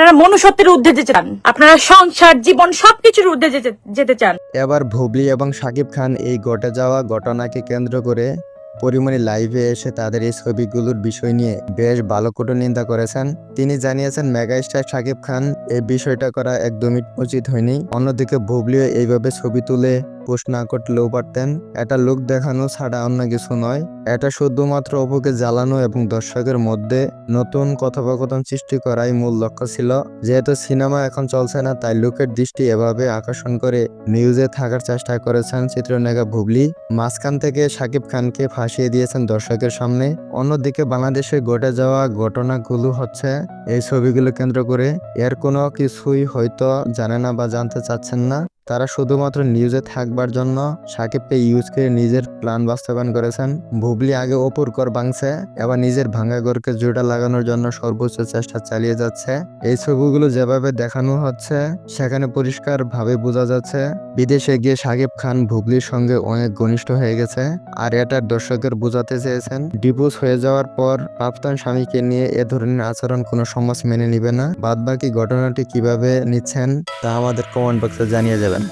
আপনারা মনুষ্যত্বের ঊর্ধ্বে যেতে চান, আপনারা সংসার জীবন সবকিছুর ঊর্ধ্বে যেতে চান। এবার বুবলি এবং শাকিব খান এই ঘটে যাওয়া ঘটনাকে কেন্দ্র করে পরিমণি লাইভে এসে তাদের এই ছবিগুলোর বিষয় নিয়ে বেশ ভালো কটুনিন্দা করেছেন। তিনি জানিয়েছেন মেগাস্টার শাকিব খান এই বিষয়টা করা একদমই উচিত হয়নি। অন্যদিকে বুবলিও এইভাবে ছবি তুলে পোস্ট না করলেও পারতেন। এটা লোক দেখানো ছাড়া অন্য কিছু নয়। এটা শুধুমাত্র অপুকে জ্বালানো এবং দর্শকের মধ্যে নতুন কথোপকথন সৃষ্টি করাই মূল লক্ষ্য ছিল। যেহেতু সিনেমা এখন চলছে না, তাই লোকের দৃষ্টি এভাবে আকর্ষণ করে নিউজে থাকার চেষ্টা করেছেন চিত্রনায়িকা বুবলি। মাঝখান থেকে শাকিব খানকে ফাঁসিয়ে দিয়েছেন দর্শকের সামনে। অন্যদিকে বাংলাদেশে ঘটে যাওয়া ঘটনাগুলো হচ্ছে এই ছবিগুলো কেন্দ্র করে। এর কোনো কিছুই হয়তো জানে না বা জানতে চাচ্ছেন না। তারা শুধুমাত্র নিউজে থাকবার জন্য সাকিবকে ইউজ করে নিজের প্ল্যান বাস্তবায়ন করেছেন। বুবলি আগে অপুর ঘর ভাঙছে, এবার নিজের ভাঙা ঘরকে জোড়া লাগানোর জন্য সর্বোচ্চ চেষ্টা চালিয়ে যাচ্ছে। এই ছবিগুলো যেভাবে দেখানো হচ্ছে সেখানে পরিষ্কার ভাবে বোঝা যাচ্ছে বিদেশে গিয়ে শাকিব খান বুবলির সঙ্গে অনেক ঘনিষ্ঠ হয়ে গেছে। আর এটা দর্শকের বোঝাতে চেয়েছেন ডিভোর্স হয়ে যাওয়ার পর প্রাক্তন স্বামীকে নিয়ে এ ধরনের আচরণ কোনো সমাজ মেনে নিবে না। বাদবাকি ঘটনাটি কিভাবে নিচ্ছেন তা আমাদের কমেন্ট বক্সে জানিয়ে যাবেন।